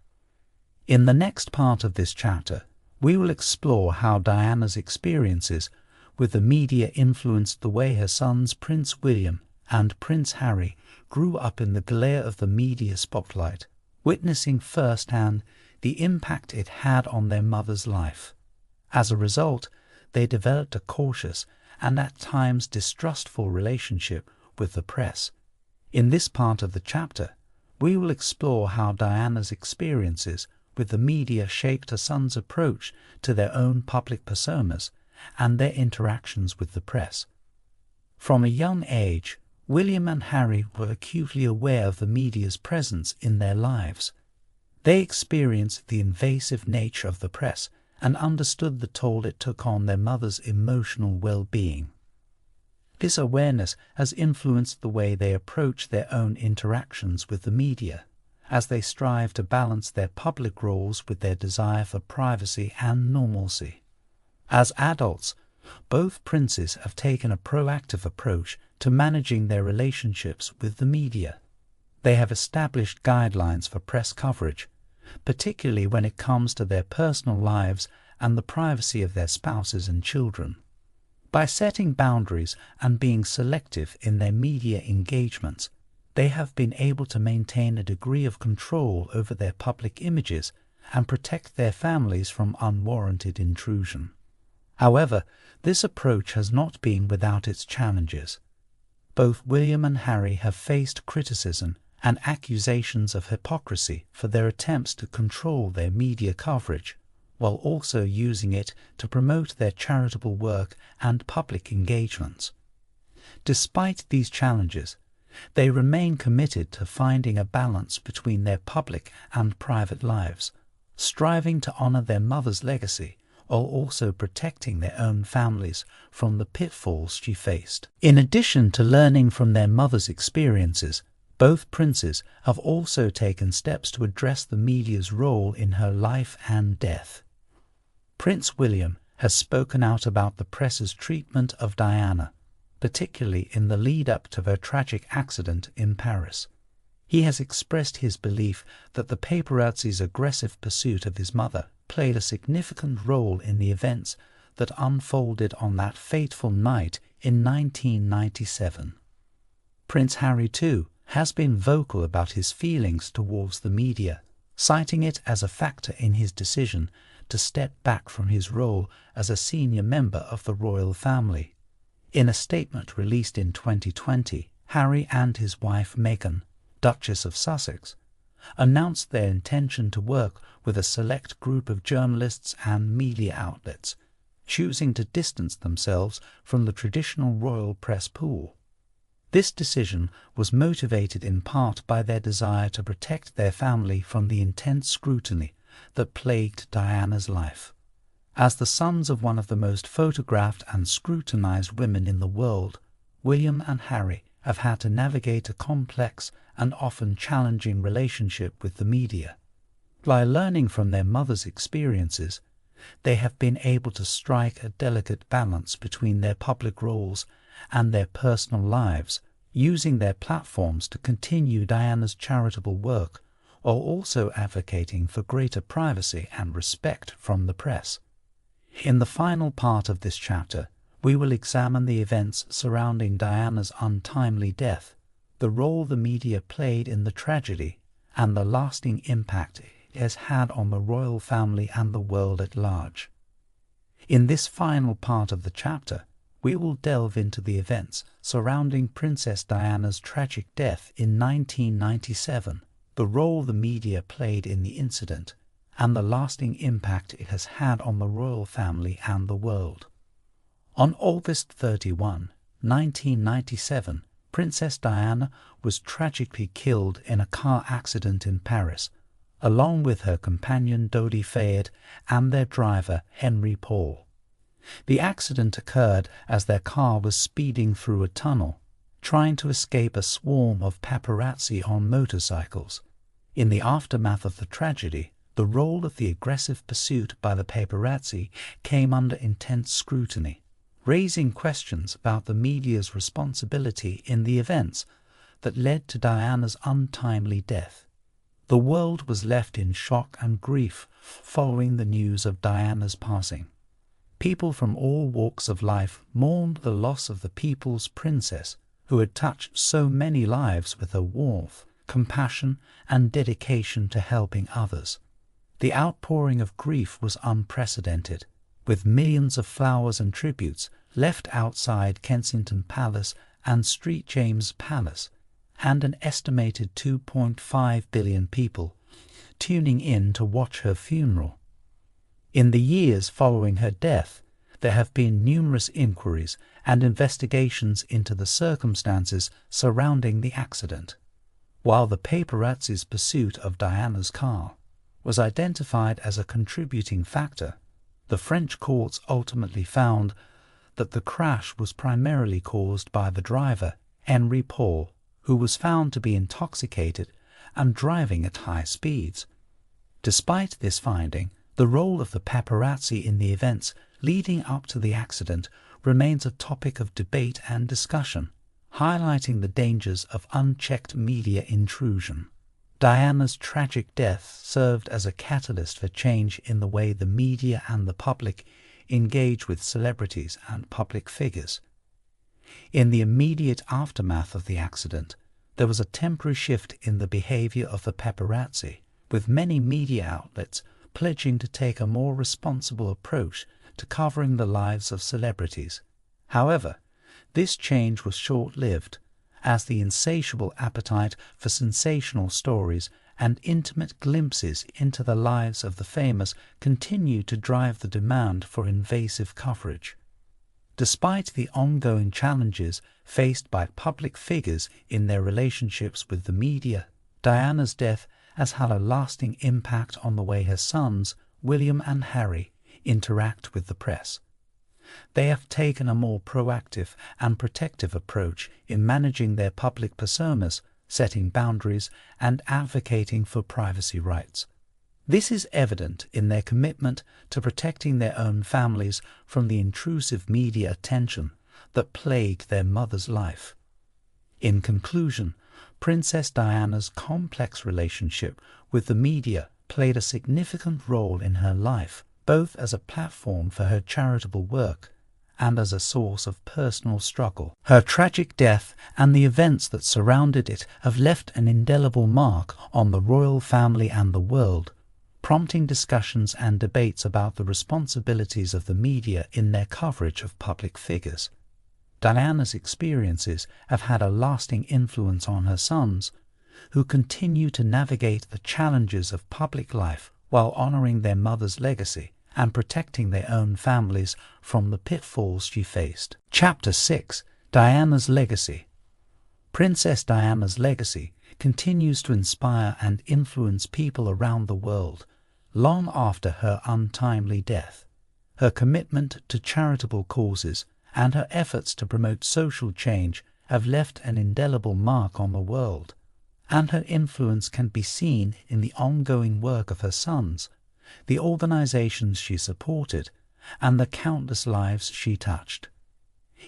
In the next part of this chapter, we will explore how Diana's experiences with the media influenced the way her sons Prince William and Prince Harry grew up in the glare of the media spotlight, witnessing firsthand the impact it had on their mother's life. As a result, they developed a cautious and at times distrustful relationship with the press. In this part of the chapter, we will explore how Diana's experiences with the media shaped her sons' approach to their own public personas and their interactions with the press. From a young age, William and Harry were acutely aware of the media's presence in their lives. They experienced the invasive nature of the press and understood the toll it took on their mother's emotional well-being. This awareness has influenced the way they approach their own interactions with the media, as they strive to balance their public roles with their desire for privacy and normalcy. As adults, both princes have taken a proactive approach to managing their relationships with the media. They have established guidelines for press coverage, particularly when it comes to their personal lives and the privacy of their spouses and children. By setting boundaries and being selective in their media engagements, they have been able to maintain a degree of control over their public images and protect their families from unwarranted intrusion. However, this approach has not been without its challenges. Both William and Harry have faced criticism and accusations of hypocrisy for their attempts to control their media coverage, while also using it to promote their charitable work and public engagements. Despite these challenges, they remain committed to finding a balance between their public and private lives, striving to honor their mother's legacy while also protecting their own families from the pitfalls she faced. In addition to learning from their mother's experiences, both princes have also taken steps to address the media's role in her life and death. Prince William has spoken out about the press's treatment of Diana, particularly in the lead-up to her tragic accident in Paris. He has expressed his belief that the paparazzi's aggressive pursuit of his mother played a significant role in the events that unfolded on that fateful night in 1997. Prince Harry, too, has been vocal about his feelings towards the media, citing it as a factor in his decision to step back from his role as a senior member of the royal family. In a statement released in 2020, Harry and his wife Meghan, Duchess of Sussex, announced their intention to work with a select group of journalists and media outlets, choosing to distance themselves from the traditional royal press pool. This decision was motivated in part by their desire to protect their family from the intense scrutiny that plagued Diana's life. As the sons of one of the most photographed and scrutinized women in the world, William and Harry have had to navigate a complex and often challenging relationship with the media. By learning from their mother's experiences, they have been able to strike a delicate balance between their public roles and their personal lives, using their platforms to continue Diana's charitable work, while also advocating for greater privacy and respect from the press. In the final part of this chapter, we will examine the events surrounding Diana's untimely death, the role the media played in the tragedy, and the lasting impact it has had on the royal family and the world at large. In this final part of the chapter, we will delve into the events surrounding Princess Diana's tragic death in 1997, the role the media played in the incident, and the lasting impact it has had on the royal family and the world. On August 31, 1997, Princess Diana was tragically killed in a car accident in Paris, along with her companion Dodi Fayed and their driver Henry Paul. The accident occurred as their car was speeding through a tunnel, trying to escape a swarm of paparazzi on motorcycles. In the aftermath of the tragedy, the role of the aggressive pursuit by the paparazzi came under intense scrutiny, raising questions about the media's responsibility in the events that led to Diana's untimely death. The world was left in shock and grief following the news of Diana's passing. People from all walks of life mourned the loss of the people's princess, who had touched so many lives with her warmth, compassion, and dedication to helping others. The outpouring of grief was unprecedented, with millions of flowers and tributes left outside Kensington Palace and St James's Palace, and an estimated 2.5 billion people tuning in to watch her funeral. In the years following her death, there have been numerous inquiries and investigations into the circumstances surrounding the accident. While the paparazzi's pursuit of Diana's car was identified as a contributing factor, the French courts ultimately found that the crash was primarily caused by the driver, Henri Paul, who was found to be intoxicated and driving at high speeds. Despite this finding, the role of the paparazzi in the events leading up to the accident remains a topic of debate and discussion, highlighting the dangers of unchecked media intrusion. Diana's tragic death served as a catalyst for change in the way the media and the public engage with celebrities and public figures. In the immediate aftermath of the accident, there was a temporary shift in the behavior of the paparazzi, with many media outlets pledging to take a more responsible approach to covering the lives of celebrities. However, this change was short-lived, as the insatiable appetite for sensational stories and intimate glimpses into the lives of the famous continued to drive the demand for invasive coverage. Despite the ongoing challenges faced by public figures in their relationships with the media, Diana's death has had a lasting impact on the way her sons, William and Harry, interact with the press. They have taken a more proactive and protective approach in managing their public personas, setting boundaries, and advocating for privacy rights. This is evident in their commitment to protecting their own families from the intrusive media attention that plagued their mother's life. In conclusion, Princess Diana's complex relationship with the media played a significant role in her life, both as a platform for her charitable work and as a source of personal struggle. Her tragic death and the events that surrounded it have left an indelible mark on the royal family and the world, prompting discussions and debates about the responsibilities of the media in their coverage of public figures. Diana's experiences have had a lasting influence on her sons, who continue to navigate the challenges of public life while honoring their mother's legacy and protecting their own families from the pitfalls she faced. Chapter 6: Diana's Legacy. Princess Diana's legacy continues to inspire and influence people around the world long after her untimely death. Her commitment to charitable causes and her efforts to promote social change have left an indelible mark on the world, and her influence can be seen in the ongoing work of her sons, the organizations she supported, and the countless lives she touched.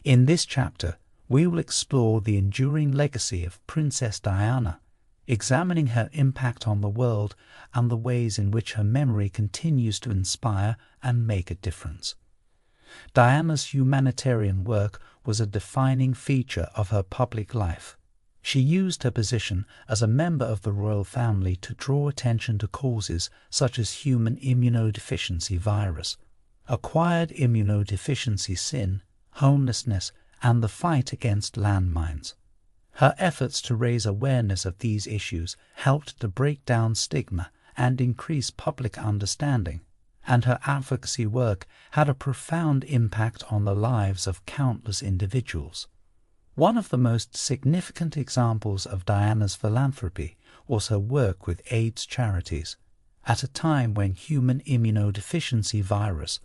In this chapter, we will explore the enduring legacy of Princess Diana, examining her impact on the world and the ways in which her memory continues to inspire and make a difference. Diana's humanitarian work was a defining feature of her public life. She used her position as a member of the royal family to draw attention to causes such as human immunodeficiency virus, acquired immunodeficiency sin, homelessness, and the fight against landmines. Her efforts to raise awareness of these issues helped to break down stigma and increase public understanding, and her advocacy work had a profound impact on the lives of countless individuals. One of the most significant examples of Diana's philanthropy was her work with AIDS charities, at a time when human immunodeficiency virus,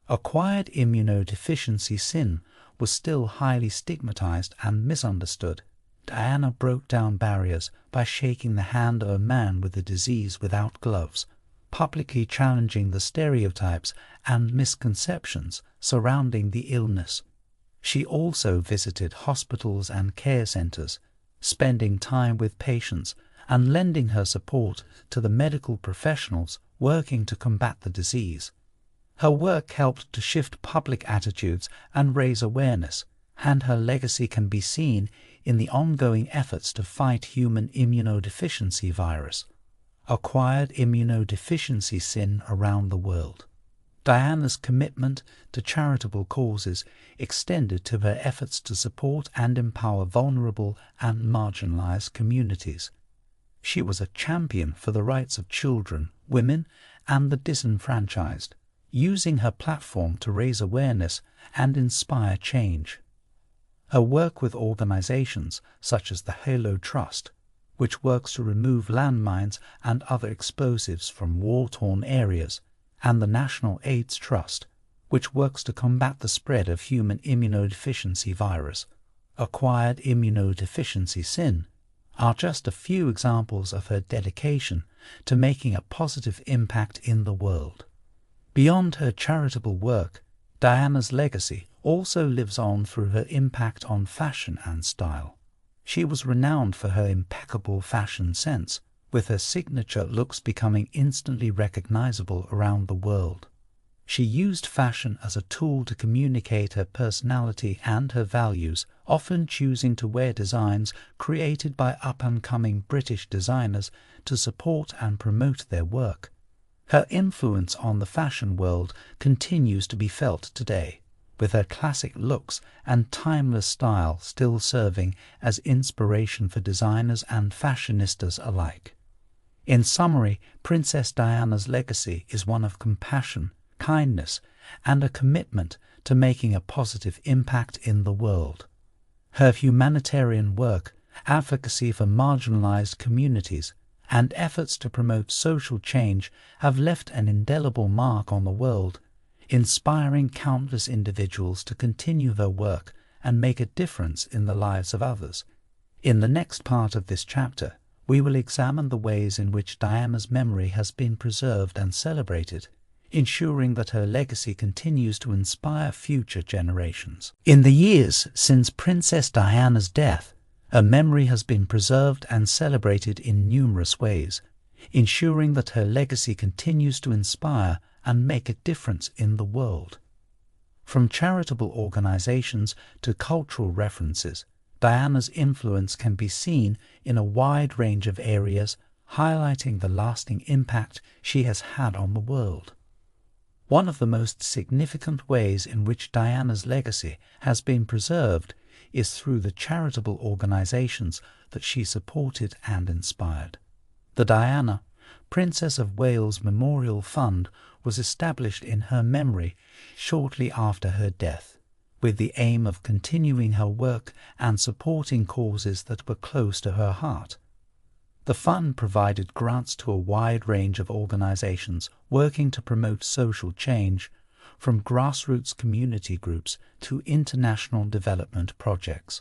acquired immunodeficiency sin, was still highly stigmatized and misunderstood. Diana broke down barriers by shaking the hand of a man with the disease without gloves, publicly challenging the stereotypes and misconceptions surrounding the illness. She also visited hospitals and care centers, spending time with patients and lending her support to the medical professionals working to combat the disease. Her work helped to shift public attitudes and raise awareness, and her legacy can be seen in the ongoing efforts to fight human immunodeficiency virus, acquired immunodeficiency sin around the world. Diana's commitment to charitable causes extended to her efforts to support and empower vulnerable and marginalized communities. She was a champion for the rights of children, women, and the disenfranchised, using her platform to raise awareness and inspire change. Her work with organizations such as the Halo Trust, which works to remove landmines and other explosives from war-torn areas, and the National AIDS Trust, which works to combat the spread of human immunodeficiency virus, acquired immunodeficiency sin, are just a few examples of her dedication to making a positive impact in the world. Beyond her charitable work, Diana's legacy also lives on through her impact on fashion and style. She was renowned for her impeccable fashion sense, with her signature looks becoming instantly recognizable around the world. She used fashion as a tool to communicate her personality and her values, often choosing to wear designs created by up-and-coming British designers to support and promote their work. Her influence on the fashion world continues to be felt today, with her classic looks and timeless style still serving as inspiration for designers and fashionistas alike. In summary, Princess Diana's legacy is one of compassion, kindness, and a commitment to making a positive impact in the world. Her humanitarian work, advocacy for marginalized communities, and efforts to promote social change have left an indelible mark on the world, inspiring countless individuals to continue their work and make a difference in the lives of others. In the next part of this chapter, we will examine the ways in which Diana's memory has been preserved and celebrated, ensuring that her legacy continues to inspire future generations. In the years since Princess Diana's death, her memory has been preserved and celebrated in numerous ways, ensuring that her legacy continues to inspire and make a difference in the world. From charitable organizations to cultural references, Diana's influence can be seen in a wide range of areas, highlighting the lasting impact she has had on the world. One of the most significant ways in which Diana's legacy has been preserved is through the charitable organizations that she supported and inspired. The Diana, Princess of Wales Memorial Fund was established in her memory shortly after her death, with the aim of continuing her work and supporting causes that were close to her heart. The fund provided grants to a wide range of organizations working to promote social change, from grassroots community groups to international development projects.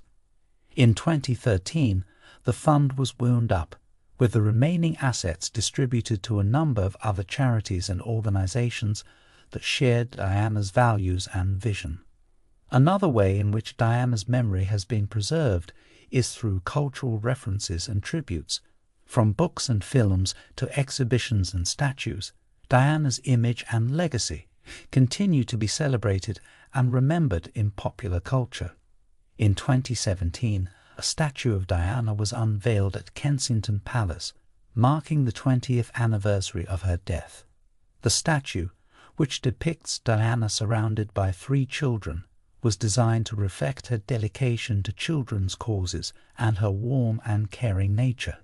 In 2013, the fund was wound up, with the remaining assets distributed to a number of other charities and organizations that shared Diana's values and vision. Another way in which Diana's memory has been preserved is through cultural references and tributes. From books and films to exhibitions and statues, Diana's image and legacy continue to be celebrated and remembered in popular culture. In 2017, a statue of Diana was unveiled at Kensington Palace, marking the 20th anniversary of her death. The statue, which depicts Diana surrounded by 3 children, was designed to reflect her dedication to children's causes and her warm and caring nature.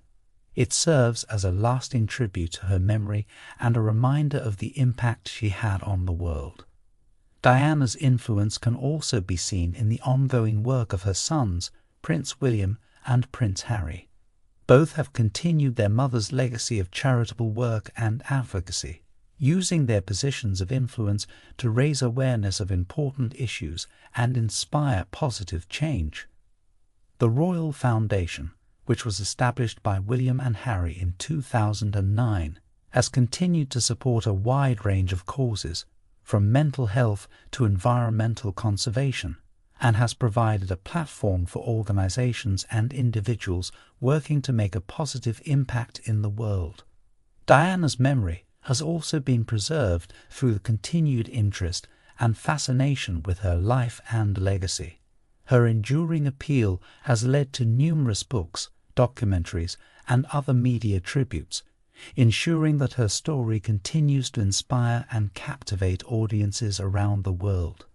It serves as a lasting tribute to her memory and a reminder of the impact she had on the world. Diana's influence can also be seen in the ongoing work of her sons, Prince William and Prince Harry. Both have continued their mother's legacy of charitable work and advocacy, using their positions of influence to raise awareness of important issues and inspire positive change. The Royal Foundation, which was established by William and Harry in 2009, has continued to support a wide range of causes, from mental health to environmental conservation, and has provided a platform for organizations and individuals working to make a positive impact in the world. Diana's memory has also been preserved through the continued interest and fascination with her life and legacy. Her enduring appeal has led to numerous books, documentaries, and other media tributes, ensuring that her story continues to inspire and captivate audiences around the world.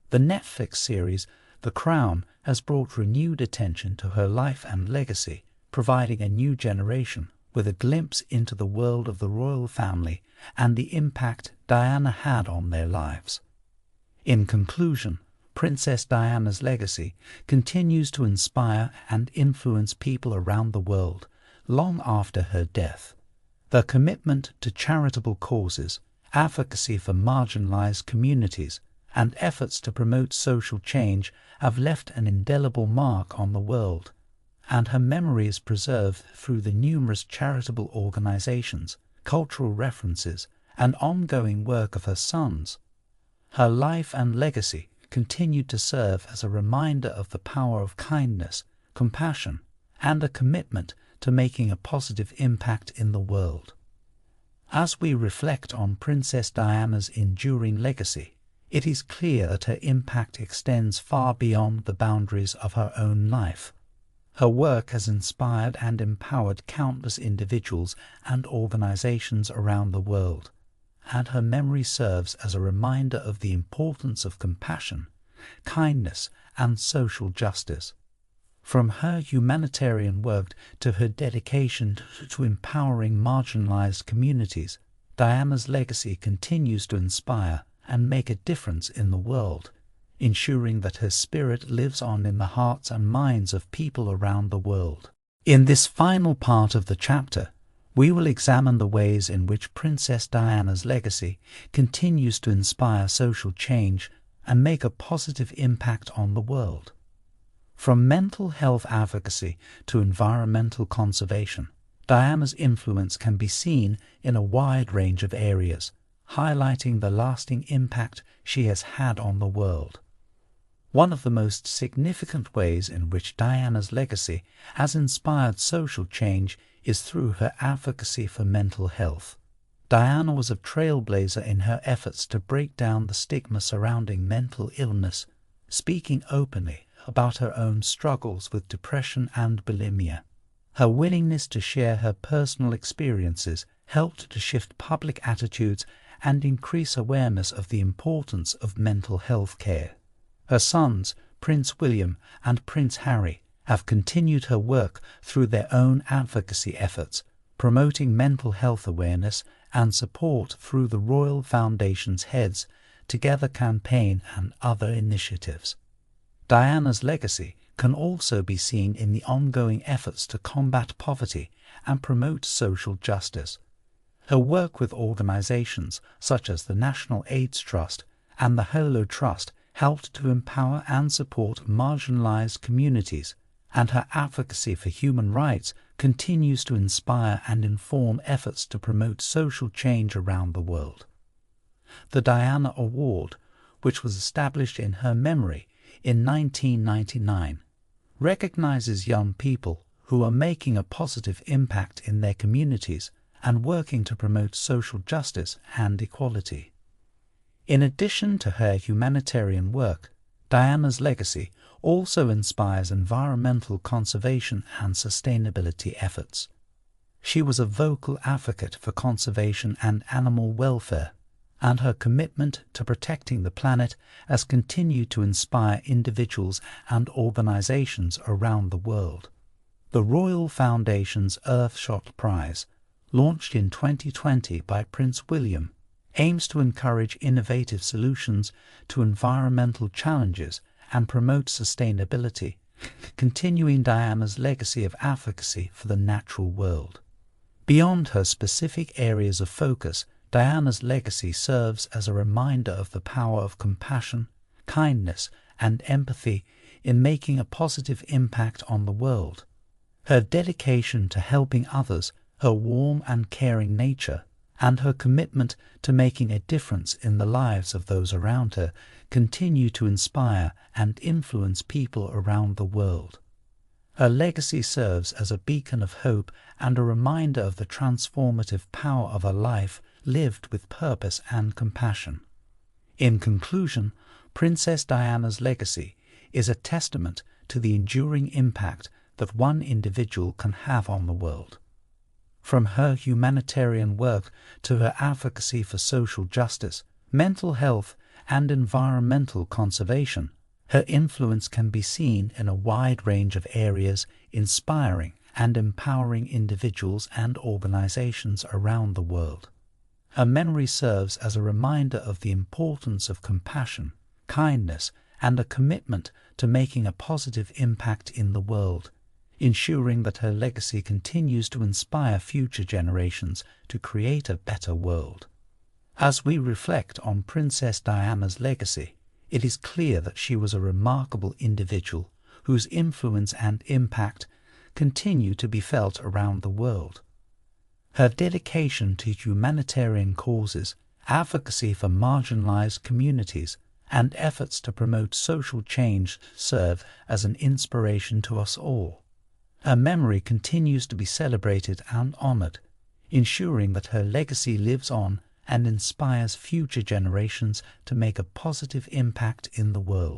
The Netflix series The Crown has brought renewed attention to her life and legacy, providing a new generation with a glimpse into the world of the royal family and the impact Diana had on their lives. In conclusion, Princess Diana's legacy continues to inspire and influence people around the world long after her death. Their commitment to charitable causes, advocacy for marginalized communities, and efforts to promote social change have left an indelible mark on the world, and her memory is preserved through the numerous charitable organizations, cultural references, and ongoing work of her sons. Her life and legacy continue to serve as a reminder of the power of kindness, compassion, and a commitment to making a positive impact in the world. As we reflect on Princess Diana's enduring legacy, it is clear that her impact extends far beyond the boundaries of her own life. Her work has inspired and empowered countless individuals and organizations around the world, and her memory serves as a reminder of the importance of compassion, kindness, and social justice. From her humanitarian work to her dedication to empowering marginalized communities, Diana's legacy continues to inspire and make a difference in the world, ensuring that her spirit lives on in the hearts and minds of people around the world. In this final part of the chapter, we will examine the ways in which Princess Diana's legacy continues to inspire social change and make a positive impact on the world. From mental health advocacy to environmental conservation, Diana's influence can be seen in a wide range of areas, highlighting the lasting impact she has had on the world. One of the most significant ways in which Diana's legacy has inspired social change is through her advocacy for mental health. Diana was a trailblazer in her efforts to break down the stigma surrounding mental illness, speaking openly about her own struggles with depression and bulimia. Her willingness to share her personal experiences helped to shift public attitudes and increase awareness of the importance of mental health care. Her sons, Prince William and Prince Harry, have continued her work through their own advocacy efforts, promoting mental health awareness and support through the Royal Foundation's Heads Together campaign and other initiatives. Diana's legacy can also be seen in the ongoing efforts to combat poverty and promote social justice. Her work with organizations such as the National AIDS Trust and the Holo Trust helped to empower and support marginalized communities, and her advocacy for human rights continues to inspire and inform efforts to promote social change around the world. The Diana Award, which was established in her memory in 1999, recognizes young people who are making a positive impact in their communities and working to promote social justice and equality. In addition to her humanitarian work, Diana's legacy also inspires environmental conservation and sustainability efforts. She was a vocal advocate for conservation and animal welfare, and her commitment to protecting the planet has continued to inspire individuals and organizations around the world. The Royal Foundation's Earthshot Prize, launched in 2020 by Prince William, aims to encourage innovative solutions to environmental challenges and promote sustainability, continuing Diana's legacy of advocacy for the natural world. Beyond her specific areas of focus, Diana's legacy serves as a reminder of the power of compassion, kindness, and empathy in making a positive impact on the world. Her dedication to helping others, her warm and caring nature, and her commitment to making a difference in the lives of those around her continue to inspire and influence people around the world. Her legacy serves as a beacon of hope and a reminder of the transformative power of a life lived with purpose and compassion. In conclusion, Princess Diana's legacy is a testament to the enduring impact that one individual can have on the world. From her humanitarian work to her advocacy for social justice, mental health, and environmental conservation, her influence can be seen in a wide range of areas, inspiring and empowering individuals and organizations around the world. Her memory serves as a reminder of the importance of compassion, kindness, and a commitment to making a positive impact in the world, ensuring that her legacy continues to inspire future generations to create a better world. As we reflect on Princess Diana's legacy, it is clear that she was a remarkable individual whose influence and impact continue to be felt around the world. Her dedication to humanitarian causes, advocacy for marginalized communities, and efforts to promote social change serve as an inspiration to us all. Her memory continues to be celebrated and honored, ensuring that her legacy lives on and inspires future generations to make a positive impact in the world.